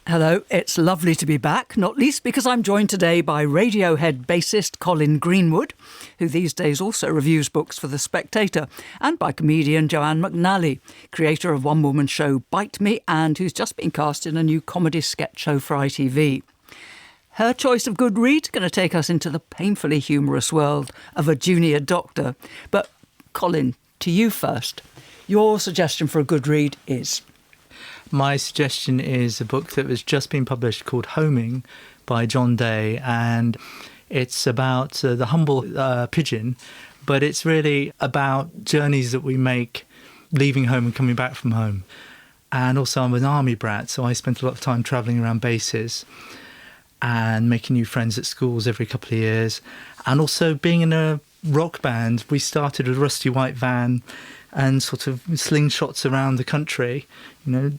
Hello, it's lovely to be back, not least because I'm joined today by Radiohead bassist Colin Greenwood, who these days also reviews books for The Spectator, and by comedian Joanne McNally, creator of one-woman show Bite Me, and who's just been cast in a new comedy sketch show for ITV. Her choice of good read is going to take us into the painfully humorous world of a junior doctor. But Colin, to you first. Your suggestion for a good read is? My suggestion is a book that has just been published called Homing by John Day, and it's about the humble pigeon, but it's really about journeys that we make leaving home and coming back from home. And also I'm an army brat, so I spent a lot of time travelling around bases and making new friends at schools every couple of years. And also being in a rock band, we started with a rusty white van and sort of slingshots around the country,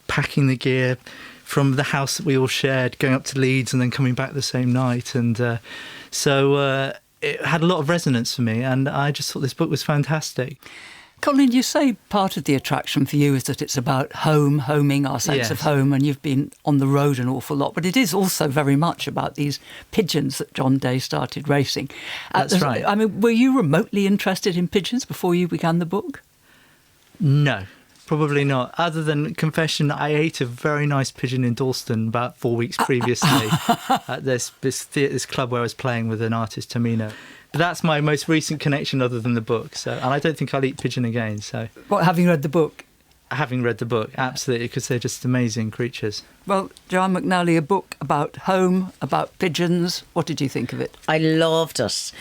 packing the gear from the house that we all shared, going up to Leeds and then coming back the same night. And so it had a lot of resonance for me, and I just thought this book was fantastic. Colin, you say part of the attraction for you is that it's about homing, our sense of home, and you've been on the road an awful lot, but it is also very much about these pigeons that John Day started racing. That's right. I mean, were you remotely interested in pigeons before you began the book? No, probably not. Other than confession, I ate a very nice pigeon in Dalston about 4 weeks previously at this club where I was playing with an artist, Tamino. But that's my most recent connection other than the book. So, and I don't think I'll eat pigeon again. So, what, having read the book? Having read the book, absolutely, because they're just amazing creatures. Well, Joanne McNally, a book about home, about pigeons. What did you think of it? I loved it.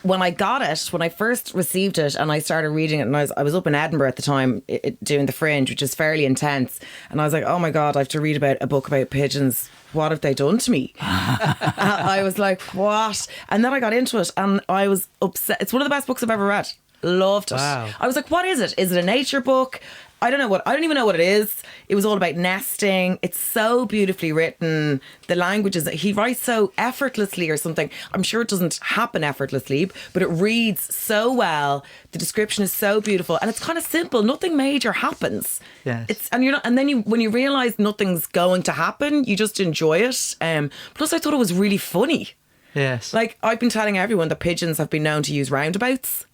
When I got it, when I first received it and I started reading it, and I was up in Edinburgh at the time doing the Fringe, which is fairly intense, and I was like, oh my God, I have to read about a book about pigeons. What have they done to me? I was like, what? And then I got into it and I was upset. It's one of the best books I've ever read. Loved it. Wow. I was like, what is it? Is it a nature book? I don't even know what it is. It was all about nesting. It's so beautifully written. The language is, he writes so effortlessly or something. I'm sure it doesn't happen effortlessly, but it reads so well. The description is so beautiful, and it's kind of simple. Nothing major happens. Yes. When you realise nothing's going to happen, you just enjoy it. Plus, I thought it was really funny. Yes. Like, I've been telling everyone that pigeons have been known to use roundabouts.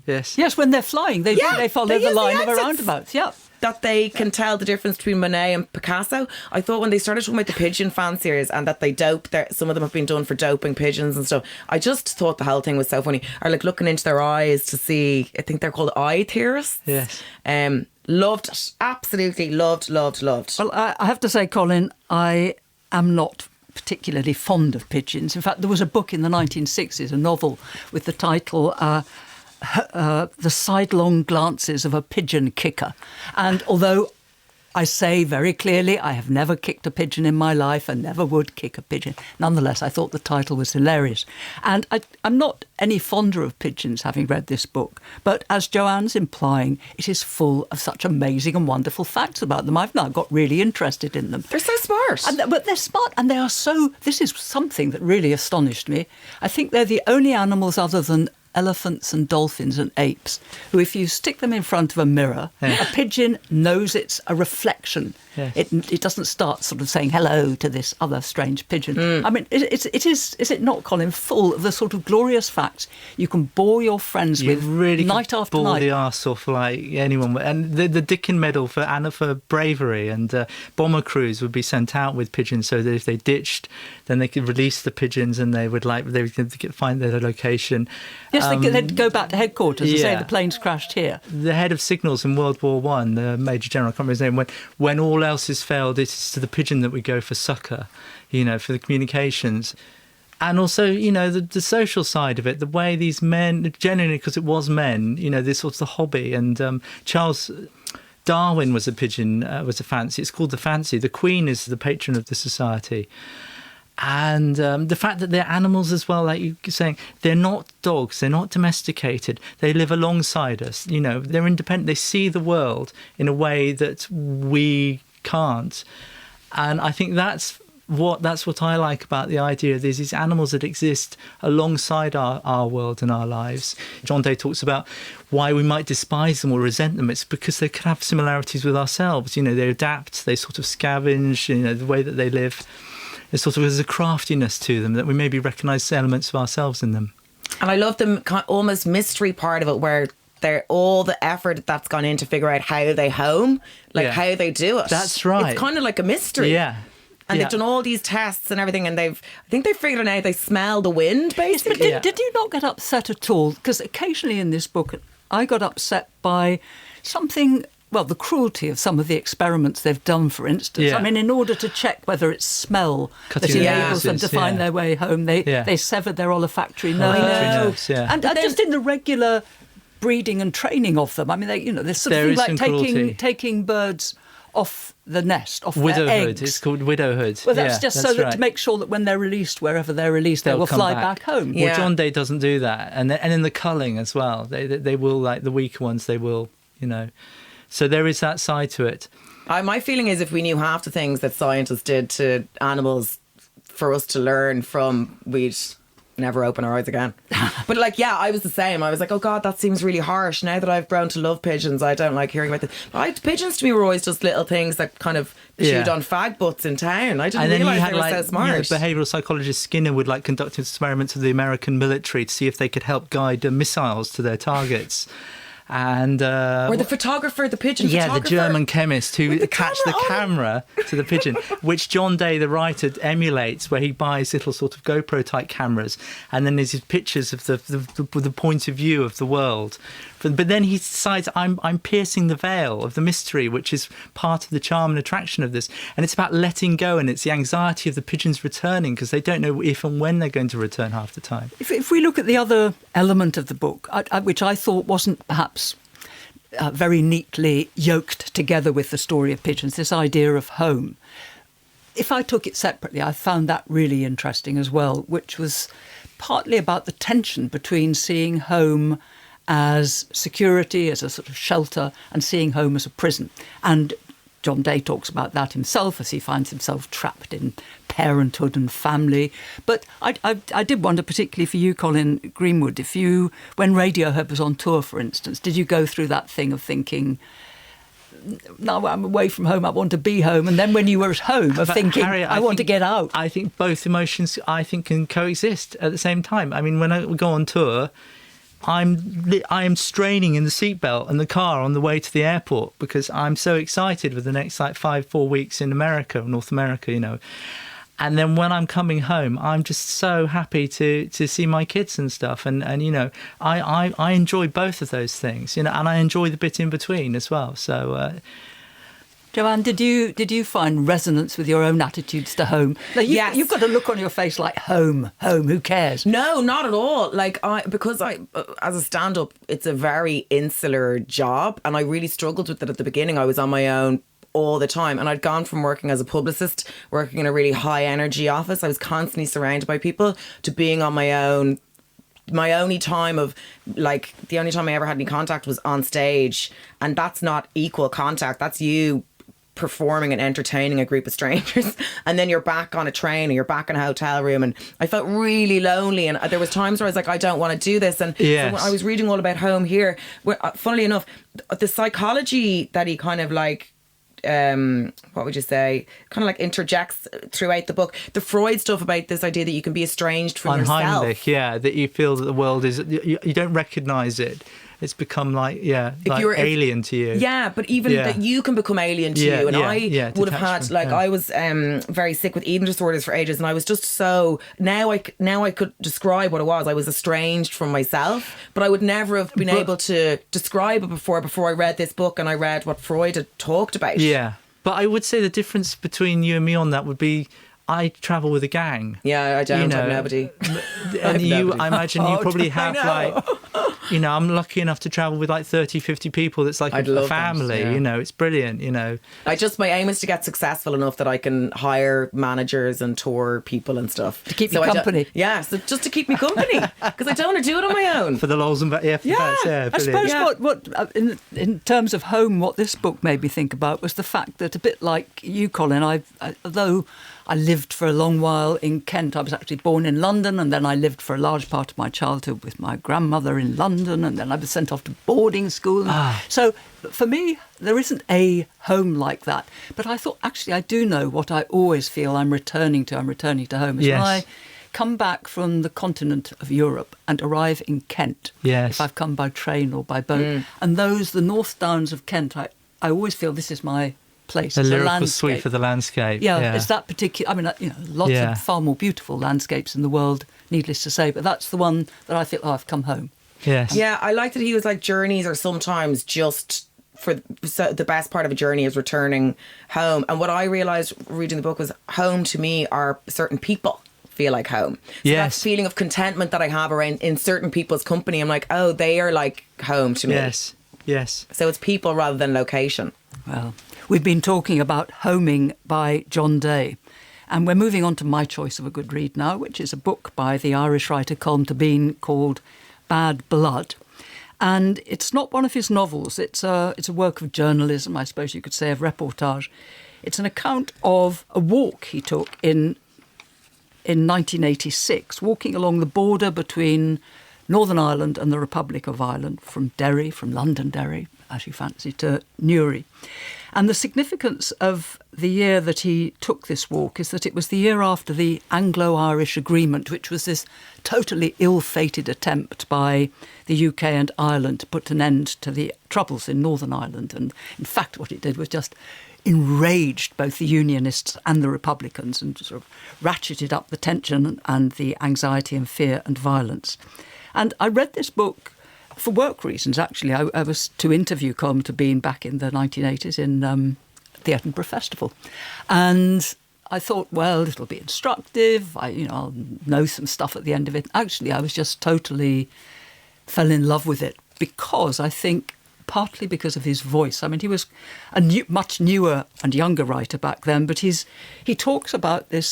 Yes, when they're flying, they follow the line of a roundabout. Yeah. That they can tell the difference between Monet and Picasso. I thought when they started talking about the pigeon fanciers and that they dope, some of them have been done for doping pigeons and stuff. I just thought the whole thing was so funny. Or like looking into their eyes to see, I think they're called eye theorists. Yes. Loved it. Absolutely loved. Well, I have to say, Colin, I am not particularly fond of pigeons. In fact, there was a book in the 1960s, a novel with the title The Sidelong Glances of a Pigeon Kicker. And although I say very clearly I have never kicked a pigeon in my life and never would kick a pigeon, nonetheless I thought the title was hilarious. And I'm not any fonder of pigeons, having read this book, but as Joanne's implying, it is full of such amazing and wonderful facts about them. I've now got really interested in them. They're so smart. But they're smart, and they are so... This is something that really astonished me. I think they're the only animals other than elephants and dolphins and apes who, if you stick them in front of a mirror, a pigeon knows it's a reflection. Yes. It doesn't start sort of saying hello to this other strange pigeon. I mean, is it not, Colin, full of the sort of glorious facts you can bore your friends with really night after bore night? The arse off like anyone. And the Dickin Medal for Anna for bravery, and bomber crews would be sent out with pigeons so that if they ditched, then they could release the pigeons and they would find their location. Yes, they'd go back to headquarters and say the plane's crashed here. The head of signals in World War I, the Major General, I can't remember his name, when all else has failed, it's to the pigeon that we go for succour, for the communications. And also, the social side of it, the way these men, genuinely, because it was men, this was the hobby. And Charles Darwin was a pigeon, was a fancy. It's called the fancy. The Queen is the patron of the society. And the fact that they're animals as well, like you're saying, they're not dogs, they're not domesticated, they live alongside us, they're independent, they see the world in a way that we can't. And I think that's that's what I like about the idea of these animals that exist alongside our world and our lives. John Day talks about why we might despise them or resent them. It's because they could have similarities with ourselves. They adapt, they sort of scavenge, the way that they live. It's sort of, there's a craftiness to them that we maybe recognise elements of ourselves in them. And I love the almost mystery part of it, where they're all the effort that's gone in to figure out how they home, how they do it. That's right. It's kind of like a mystery. Yeah. And they've done all these tests and everything, and I think they've figured it out. They smell the wind, basically. But did you not get upset at all? Because occasionally in this book, I got upset by something. Well, the cruelty of some of the experiments they've done, for instance. Yeah. I mean, in order to check whether it's smell that enables them to find their way home, they severed their olfactory nerves. And just in the regular breeding and training of them, I mean, there's something like taking birds off the nest, off widowhood. their eggs. It's called widowhood. Well, that's just so that to make sure that when they're released, wherever they're released, they will fly back home. Well, John Day doesn't do that, and in the culling as well, they will, like the weaker ones, they will, So there is that side to it. My feeling is if we knew half the things that scientists did to animals for us to learn from, we'd never open our eyes again. But I was the same. I was like, oh God, that seems really harsh. Now that I've grown to love pigeons, I don't like hearing about this. Pigeons to me were always just little things that kind of chewed on fag butts in town. I didn't realise they were so smart. Behavioural psychologist Skinner would conduct experiments with the American military to see if they could help guide missiles to their targets. And or the photographer, the pigeon photographer. The German chemist who attached the camera to the pigeon, which John Day, the writer, emulates, where he buys little sort of GoPro type cameras, and then there's his pictures of the point of view of the world. But then he decides, I'm piercing the veil of the mystery, which is part of the charm and attraction of this. And it's about letting go, and it's the anxiety of the pigeons returning, because they don't know if and when they're going to return half the time. If we look at the other element of the book, which I thought wasn't perhaps very neatly yoked together with the story of pigeons, this idea of home. If I took it separately, I found that really interesting as well, which was partly about the tension between seeing home as security, as a sort of shelter, and seeing home as a prison. And John Day talks about that himself as he finds himself trapped in parenthood and family. But I did wonder, particularly for you, Colin Greenwood, if you, when Radiohead was on tour, for instance, did you go through that thing of thinking, no, I'm away from home, I want to be home, and then when you were at home of thinking, Harriet, I want to get out? I think both emotions, can coexist at the same time. I mean, when I go on tour, I am straining in the seatbelt in the car on the way to the airport because I'm so excited with the next 4 weeks in America, North America, And then when I'm coming home, I'm just so happy to see my kids and stuff. And I enjoy both of those things, and I enjoy the bit in between as well. So Joanne, did you find resonance with your own attitudes to home? Yes. You've got a look on your face like home, who cares? No, not at all. Because as a stand-up, it's a very insular job, and I really struggled with it at the beginning. I was on my own all the time, and I'd gone from working as a publicist, working in a really high energy office. I was constantly surrounded by people, to being on my own. My only time the only time I ever had any contact was on stage, and that's not equal contact. That's you performing and entertaining a group of strangers, and then you're back on a train or you're back in a hotel room, and I felt really lonely, and there was times where I was like, I don't want to do this. And so when I was reading all about home here, funnily enough, the psychology that he kind of what would you say, kind of interjects throughout the book, the Freud stuff about this idea that you can be estranged from yourself. Unheimlich, that you feel that the world is, you don't recognise it. It's become alien to you. Yeah, but even that you can become alien to you. And I would have had, I was very sick with eating disorders for ages, and I was just so, now I could describe what it was. I was estranged from myself, but I would never have been able to describe it before I read this book and I read what Freud had talked about. Yeah, but I would say the difference between you and me on that would be, I travel with a gang. Yeah, I don't have nobody. And I imagine you probably have I'm lucky enough to travel with 30, 50 people. That's like a family, it's brilliant, my aim is to get successful enough that I can hire managers and tour people and stuff. To keep you company. So just to keep me company, because I don't want to do it on my own. For the lols and I suppose what in terms of home, what this book made me think about was the fact that, a bit like you, Colin, although I lived for a long while in Kent. I was actually born in London, and then I lived for a large part of my childhood with my grandmother in London, and then I was sent off to boarding school. So for me, there isn't a home like that. But I thought, actually, I do know what I always feel I'm returning to. I'm returning to home. Is when I come back from the continent of Europe and arrive in Kent, if I've come by train or by boat, and the North Downs of Kent, I always feel this is my place. The it's lyrical sweep of the landscape. Yeah, it's that particular. I mean, lots of far more beautiful landscapes in the world, needless to say, but that's the one that I feel, I've come home. Yes. Yeah, I like that he was like, journeys are sometimes just the best part of a journey is returning home. And what I realised reading the book was, home to me are certain people feel like home. So that feeling of contentment that I have around in certain people's company, I'm like, oh, they are like home to me. Yes. So it's people rather than location. Well, we've been talking about Homing by John Day, and we're moving on to my choice of a good read now, which is a book by the Irish writer Colin called Bad Blood. And it's not one of his novels. It's a work of journalism, I suppose you could say, of reportage. It's an account of a walk he took in 1986, walking along the border between Northern Ireland and the Republic of Ireland, from London Derry, as you fancy, to Newry. And the significance of the year that he took this walk is that it was the year after the Anglo-Irish Agreement, which was this totally ill-fated attempt by the UK and Ireland to put an end to the troubles in Northern Ireland. And in fact, what it did was just enraged both the Unionists and the Republicans and sort of ratcheted up the tension and the anxiety and fear and violence. And I read this book for work reasons, actually. I was to interview Colin back in the 1980s in the Edinburgh Festival. And I thought, well, it'll be instructive. I'll know some stuff at the end of it. Actually, I was just totally fell in love with it because I think partly because of his voice. I mean, he was a much newer and younger writer back then, but he talks about the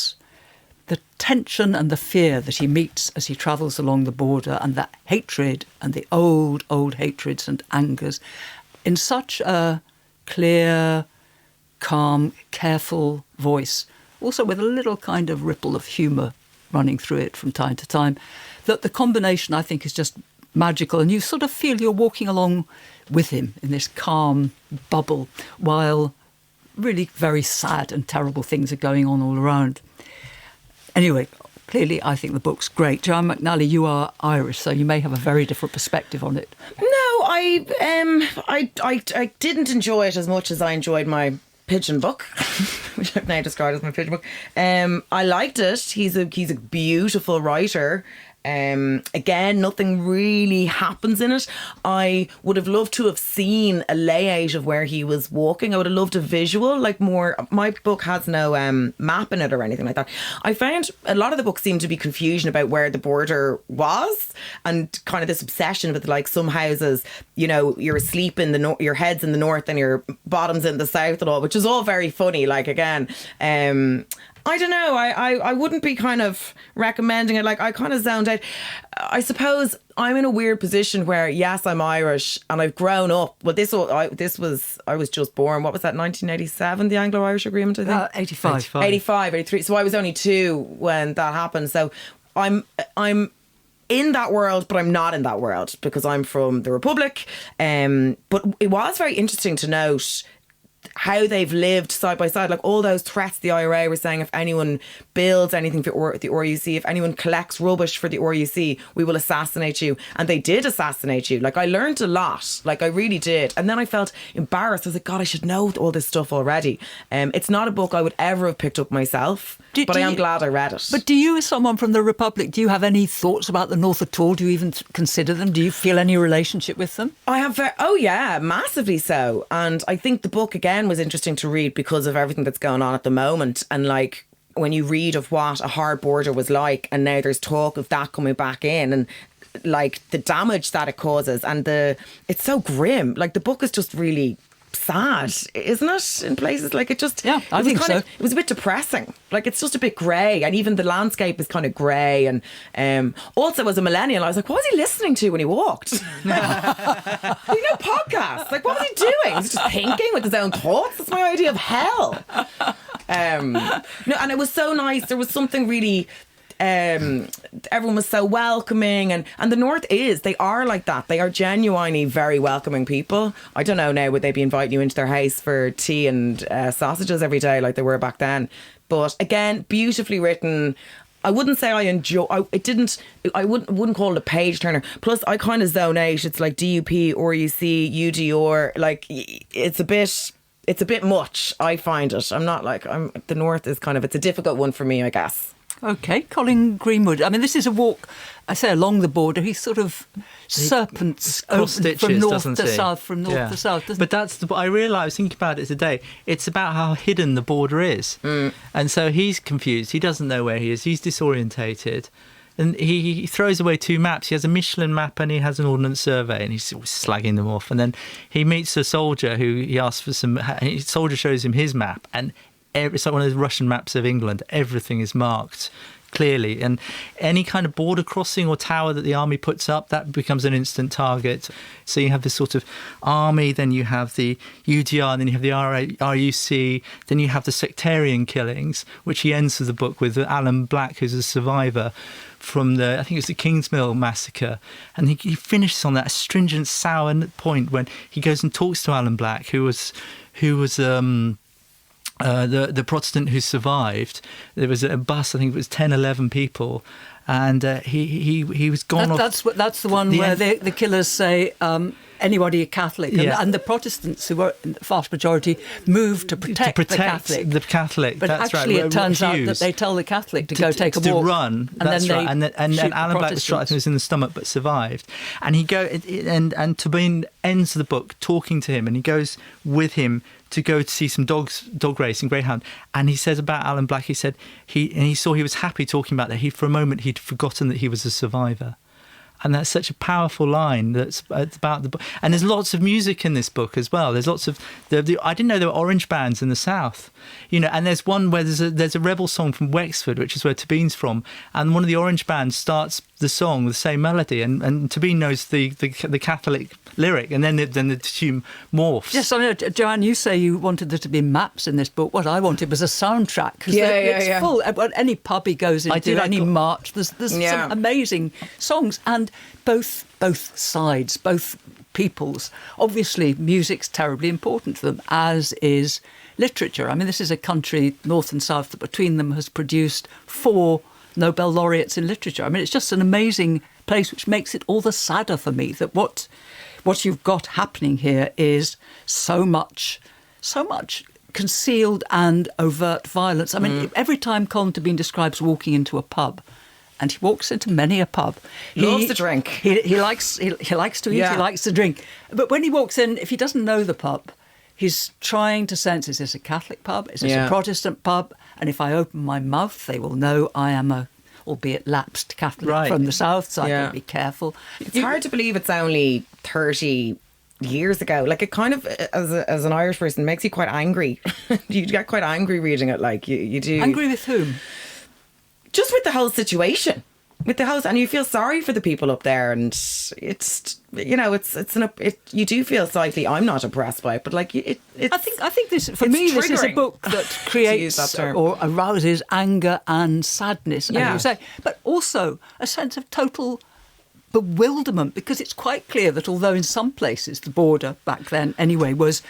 tension and the fear that he meets as he travels along the border, and that hatred and the old hatreds and angers in such a clear, calm, careful voice, also with a little kind of ripple of humour running through it from time to time, that the combination, I think, is just magical. And you sort of feel you're walking along with him in this calm bubble while really very sad and terrible things are going on all around. Anyway, clearly I think the book's great. Joanne McNally, you are Irish, so you may have a very different perspective on it. No, I didn't enjoy it as much as I enjoyed my pigeon book, which I've now described as my pigeon book. I liked it. He's a beautiful writer. Again, nothing really happens in it. I would have loved to have seen a layout of where he was walking. I would have loved a visual, like more. My book has no map in it or anything like that. I found a lot of the book seemed to be confusion about where the border was, and kind of this obsession with, like, some houses, you're asleep in the your head's in the north and your bottom's in the south and all, which is all very funny. Like, again, I don't know. I wouldn't be kind of recommending it. Like, I kind of zoned out. I suppose I'm in a weird position where, yes, I'm Irish and I've grown up. Well, I was just born. What was that? 1987, the Anglo-Irish Agreement, I think. 85, 83. So I was only 2 when that happened. So I'm in that world, but I'm not in that world because I'm from the Republic. But it was very interesting to note how they've lived side by side, like all those threats the IRA were saying, if anyone builds anything for the RUC, if anyone collects rubbish for the RUC, we will assassinate you. And they did assassinate you. Like, I learned a lot, like I really did. And then I felt embarrassed. I was like, God, I should know all this stuff already. It's not a book I would ever have picked up myself, but I am glad I read it. But do you, as someone from the Republic, do you have any thoughts about the North at all? Do you even consider them? Do you feel any relationship with them? I have, oh yeah, massively so. And I think the book, again, was interesting to read because of everything that's going on at the moment. And, like, when you read of what a hard border was like, and now there's talk of that coming back in, and like the damage that it causes, and it's so grim. Like, the book is just really sad, isn't it? In places like it just. Yeah, I think so. It was a bit depressing. Like it's just a bit grey, and even the landscape is kind of grey. And also, as a millennial, I was like, what was he listening to when he walked? Podcasts. Like, what was he doing? Was he just thinking with his own thoughts? That's my idea of hell. No, and it was so nice. There was something really. Everyone was so welcoming, and the North they are like that. They are genuinely very welcoming people. I don't know now, would they be inviting you into their house for tea and sausages every day like they were back then? But again, beautifully written. I wouldn't say I enjoy. I wouldn't call it a page turner. Plus, I kind of zone out. It's like DUP or UC UDR. Like it's a bit much. I find it. I'm not like the North is kind of. It's a difficult one for me, I guess. Okay, Colin Greenwood. I mean, this is a walk, I say, along the border. He sort of serpents cross from stitches, north to south, from north to south. But that's I realised, thinking about it today, it's about how hidden the border is. And so he's confused. He doesn't know where he is. He's disorientated. And he throws away 2 maps. He has a Michelin map and he has an ordnance survey, and he's slagging them off. And then he meets a soldier who he asks for some. The soldier shows him his map, and it's like one of those Russian maps of England. Everything is marked clearly, and any kind of border crossing or tower that the army puts up, that becomes an instant target. So you have this sort of army, then you have the UDR, then you have the RUC, then you have the sectarian killings, which he ends the book with Alan Black, who's a survivor from I think it was the Kingsmill massacre, and he finishes on that astringent, sour point when he goes and talks to Alan Black, who was the Protestant who survived. There was a bus, I think it was 10, 11 people, and he was gone off. That's the one where the killers say anybody Catholic, and the Protestants, who were the vast majority, moved to protect the Catholic. The Catholic, but that's actually right. it turns out that they tell the Catholic to go take a walk, to run. And that's then right. And Alan Black was shot, I think it was in the stomach, but survived. And and Tobin ends the book talking to him, and he goes with him to go to see some dog racing, greyhound, and he says about Alan Black, he said he saw he was happy talking about that. For a moment he'd forgotten that he was a survivor. And that's such a powerful line. That's about the book. And there's lots of music in this book as well. There's lots of I didn't know there were orange bands in the South, And there's one where there's a rebel song from Wexford, which is where Tobin's from, and one of the orange bands starts the song with the same melody, and Tobin knows the Catholic lyric, and then the tune morphs. Yes, I know, Joanne, you say you wanted there to be maps in this book. What I wanted was a soundtrack, because it's full. Any pub he goes into, any march, there's some amazing songs, and both sides, both peoples. Obviously, music's terribly important to them, as is literature. I mean, this is a country, North and South, that between them has produced 4 Nobel laureates in literature. I mean, it's just an amazing place, which makes it all the sadder for me that what you've got happening here is so much concealed and overt violence. I mean, every time Colin Tobin describes walking into a pub, and he walks into many a pub. He loves to drink. He likes to eat, he likes to drink. But when he walks in, if he doesn't know the pub, he's trying to sense, is this a Catholic pub? Is this a Protestant pub? And if I open my mouth, they will know I am a, albeit lapsed Catholic from the South, so I have to be careful. It's hard to believe it's only 30 years ago. Like, it kind of, as an Irish person, makes you quite angry. You get quite angry reading it, like you do. Angry with whom? Just with the whole situation. And you feel sorry for the people up there, and it's you do feel slightly. I'm not impressed by it, but like it's. I think this for me this is a book that creates or arouses anger and sadness, as you say, but also a sense of total bewilderment, because it's quite clear that although in some places the border back then anyway was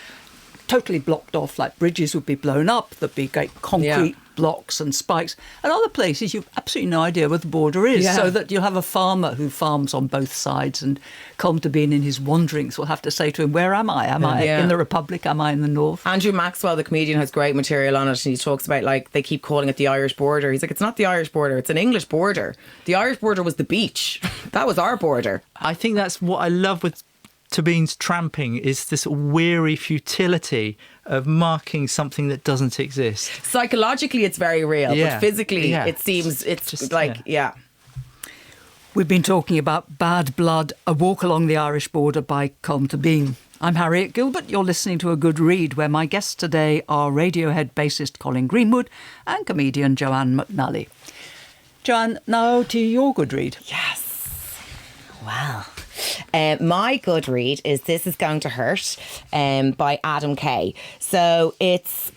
totally blocked off, like bridges would be blown up, there'd be great concrete blocks and spikes, and other places you've absolutely no idea where the border is, so that you'll have a farmer who farms on both sides, and Colin Tobin in his wanderings will have to say to him, where am I? Am I in the Republic? Am I in the North? Andrew Maxwell, the comedian, has great material on it, and he talks about, like, they keep calling it the Irish border. He's like, it's not the Irish border, it's an English border. The Irish border was the beach. That was our border. I think that's what I love with Tobin's tramping, is this weary futility of marking something that doesn't exist. Psychologically it's very real, but physically it seems it's just like We've been talking about Bad Blood, A Walk Along the Irish Border by Colin Tobin. I'm Harriet Gilbert. You're listening to A Good Read, where my guests today are Radiohead bassist Colin Greenwood and comedian Joanne McNally. Joanne, now to your good read. Yes. Wow. My good read is This Is Going to Hurt by Adam Kay. So it's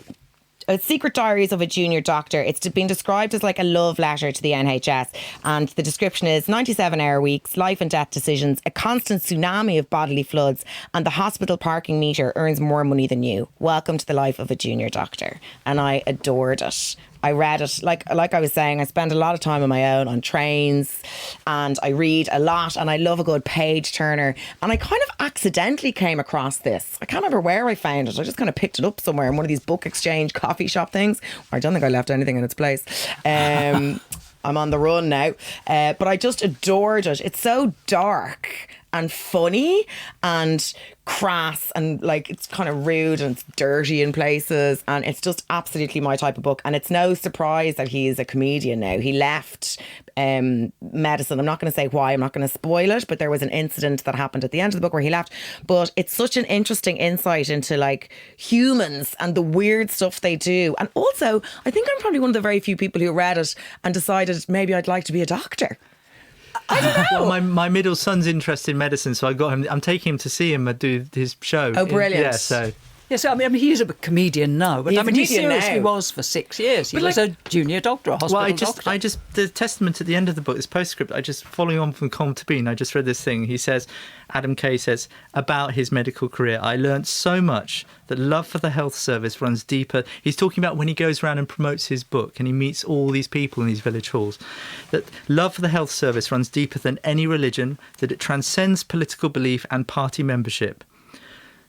Secret Diaries of a Junior Doctor. It's been described as like a love letter to the NHS. And the description is 97-hour weeks, life and death decisions, a constant tsunami of bodily floods, and the hospital parking meter earns more money than you. Welcome to the life of a junior doctor. And I adored it. I read it, like I was saying, I spend a lot of time on my own on trains, and I read a lot, and I love a good page turner. And I kind of accidentally came across this. I can't remember where I found it. I just kind of picked it up somewhere in one of these book exchange coffee shop things. I don't think I left anything in its place. I'm on the run now. But I just adored it. It's so dark and funny and crass, and like it's kind of rude and it's dirty in places, and it's just absolutely my type of book. And it's no surprise that he is a comedian now. He left medicine. I'm not going to say why, I'm not going to spoil it, but there was an incident that happened at the end of the book where he left. But it's such an interesting insight into like humans and the weird stuff they do. And also, I think I'm probably one of the very few people who read it and decided maybe I'd like to be a doctor. I don't know. Well, my middle son's interested in medicine, so I got him. I'm taking him to see him do his show. Oh, brilliant! Yeah, so. Yes, I mean, he's a comedian now, but He's I mean, a he comedian seriously now. was for 6 years. He But was like- a junior doctor, a hospital Well, doctor. the testament at the end of the book, this postscript, following on from Colin Bean, I just read this thing. He says, Adam Kay says, about his medical career, I learned so much that love for the health service runs deeper. He's talking about when he goes around and promotes his book and he meets all these people in these village halls, that love for the health service runs deeper than any religion, that it transcends political belief and party membership.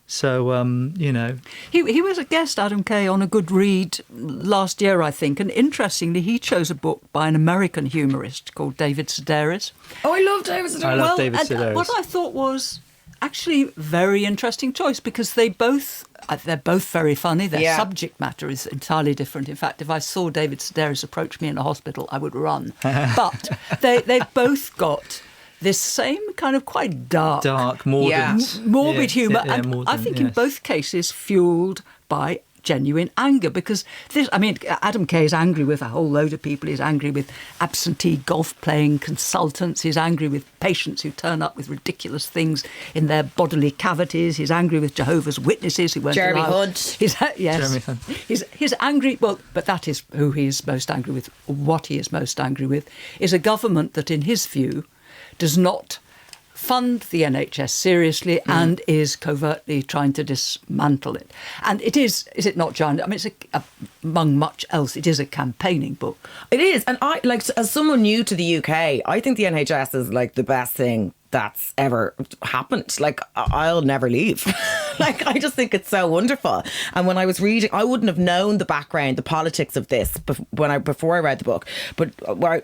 So, you know. He was a guest, Adam Kay, on A Good Read last year, I think. And interestingly, he chose a book by an American humorist called David Sedaris. Oh, I love David Sedaris. I love David and Sedaris. what I thought was actually very interesting choice, because they're both very funny. Their subject matter is entirely different. In fact, if I saw David Sedaris approach me in a hospital, I would run. But they've both got this same kind of quite dark, morbid humour, and I think in both cases fuelled by genuine anger, because Adam Kay is angry with a whole load of people. He's angry with absentee golf playing consultants. He's angry with patients who turn up with ridiculous things in their bodily cavities. He's angry with Jehovah's Witnesses who won't Jeremy allow... Hunt. Jeremy Hunt. He's angry. Well, but that is who he is most angry with. What he is most angry with is a government that, in his view, does not fund the NHS seriously and is covertly trying to dismantle it. And it is it not, John? I mean, it's among much else, it is a campaigning book. It is. And I, like, as someone new to the UK, I think the NHS is like the best thing that's ever happened. Like, I'll never leave. Like, I just think it's so wonderful. And when I was reading, I wouldn't have known the background, the politics of this before I read the book. But I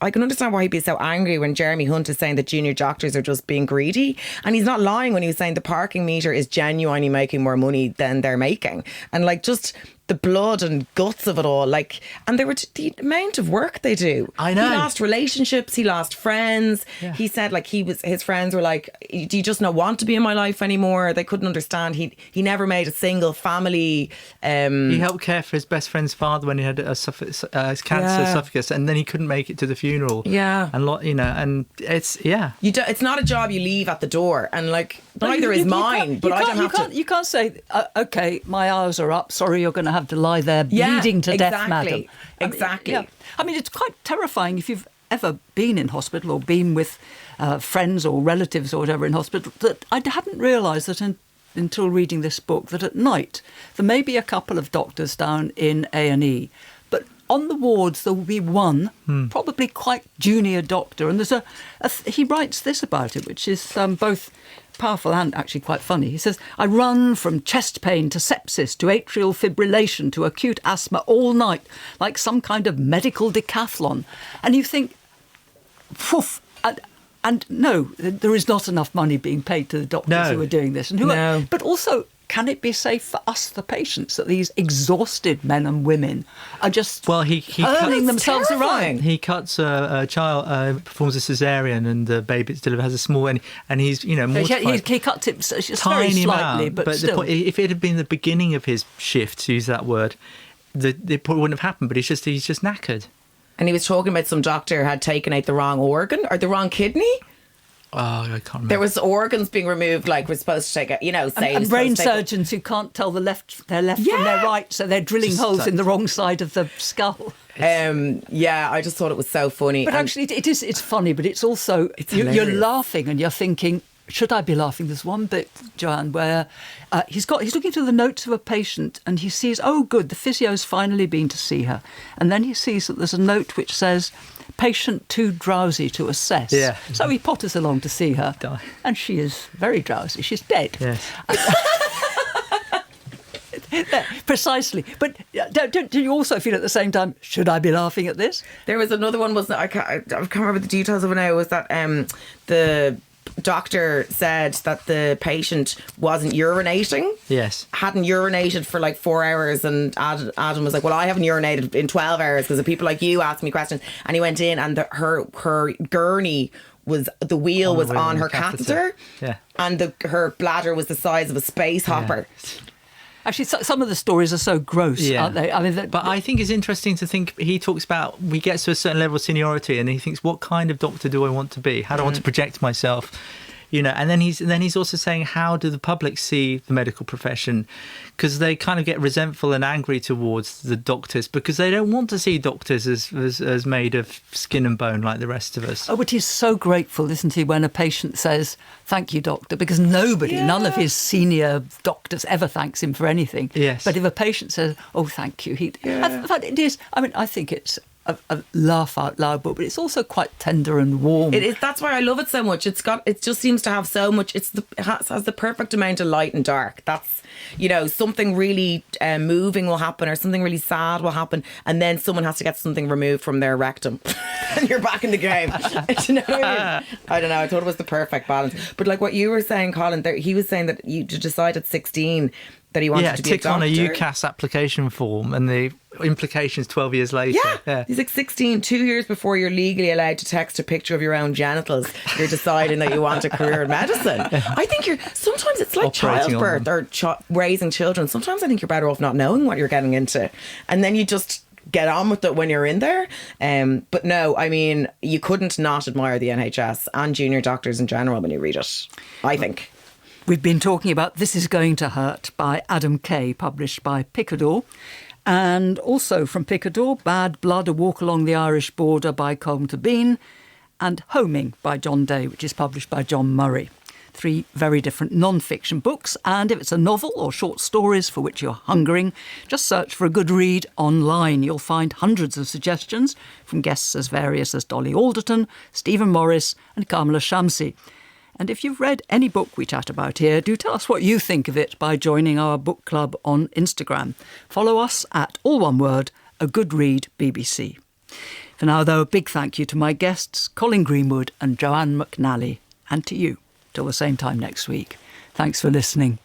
can understand why he'd be so angry when Jeremy Hunt is saying that junior doctors are just being greedy. And he's not lying when he was saying the parking meter is genuinely making more money than they're making. And like, just the blood and guts of it all, like, and there were the amount of work they do. I know. He lost relationships, he lost friends. Yeah. He said, like, his friends were like, do you just not want to be in my life anymore? They couldn't understand. He never made a single family. He helped care for his best friend's father when he had cancer esophagus, and then he couldn't make it to the funeral. Yeah. And and it's it's not a job you leave at the door, and like, neither is mine. But I don't have to. You can't say, okay, my hours are up. Sorry, you're going to have to lie there bleeding to death, madam. Exactly. I mean, it's quite terrifying if you've ever been in hospital or been with friends or relatives or whatever in hospital, that I hadn't realised that until reading this book, that at night there may be a couple of doctors down in A&E, but on the wards there will be one, probably quite junior doctor, and there's he writes this about it, which is both powerful and actually quite funny. He says, I run from chest pain to sepsis to atrial fibrillation to acute asthma all night, like some kind of medical decathlon. And you think, poof, and no, there is not enough money being paid to the doctors who are doing this. And but also, can it be safe for us, the patients, that these exhausted men and women are just hurling themselves around? He cuts a child, performs a cesarean, and the baby delivered has a small, and he's mortified. He cuts it just tiny very slightly, amount, but still. If it had been the beginning of his shift, to use that word, it probably wouldn't have happened. But he's just knackered. And he was talking about some doctor had taken out the wrong organ or the wrong kidney. Oh, I can't remember. There was organs being removed, like we're supposed to take out, and brain surgeons who can't tell their left from their right, so they're drilling holes in the wrong side of the skull. I just thought it was so funny. But actually, it's funny, but it's also, you're laughing and you're thinking, should I be laughing? There's one bit, Joanne, where he's looking through the notes of a patient and he sees, oh, good, the physio's finally been to see her. And then he sees that there's a note which says, patient too drowsy to assess. Yeah. So he potters along to see her. And she is very drowsy. She's dead. Yes. Precisely. But do you also feel at the same time, should I be laughing at this? There was another one, wasn't it? I can't remember the details of it now. Was that the doctor said that the patient wasn't urinating. Yes. Hadn't urinated for like 4 hours, and Adam was like, well, I haven't urinated in 12 hours because the people like you ask me questions. And he went in and her gurney was, the wheel was on her catheter. Yeah. And her bladder was the size of a space hopper. Actually, some of the stories are so gross, aren't they? I mean, but I think it's interesting to think, he talks about, we get to a certain level of seniority and he thinks, what kind of doctor do I want to be? How do I want to project myself? And then he's also saying, how do the public see the medical profession? Because they kind of get resentful and angry towards the doctors because they don't want to see doctors as made of skin and bone like the rest of us. Oh, but he's so grateful, isn't he, when a patient says, thank you, doctor, because none of his senior doctors ever thanks him for anything. Yes. But if a patient says, oh, thank you, in fact, it is, I mean, I think it's a laugh out loud book, but it's also quite tender and warm. It is. That's why I love it so much. It just seems to have so much. It has the perfect amount of light and dark. That's, something really moving will happen or something really sad will happen, and then someone has to get something removed from their rectum, and you're back in the game. Do you know what I mean? I don't know. I thought it was the perfect balance. But like what you were saying, Colin, he was saying that you decide at 16 that he wanted to be a doctor. Tick on a UCAS application form, and the implications 12 years later. Yeah. He's like 16, 2 years before you're legally allowed to text a picture of your own genitals. You're deciding that you want a career in medicine. I think sometimes it's like childbirth or raising children. Sometimes I think you're better off not knowing what you're getting into. And then you just get on with it when you're in there. But no, I mean, you couldn't not admire the NHS and junior doctors in general when you read it, I think. We've been talking about This Is Going to Hurt by Adam Kay, published by Picador. And also from Picador, Bad Blood, A Walk Along the Irish Border by Colin Bean, and Homing by John Day, which is published by John Murray. 3 very different non-fiction books. And if it's a novel or short stories for which you're hungering, just search for A Good Read online. You'll find hundreds of suggestions from guests as various as Dolly Alderton, Stephen Morris and Kamala Shamsi. And if you've read any book we chat about here, do tell us what you think of it by joining our book club on Instagram. Follow us at, all one word, A Good Read BBC. For now, though, a big thank you to my guests, Colin Greenwood and Joanne McNally, and to you. Till the same time next week. Thanks for listening.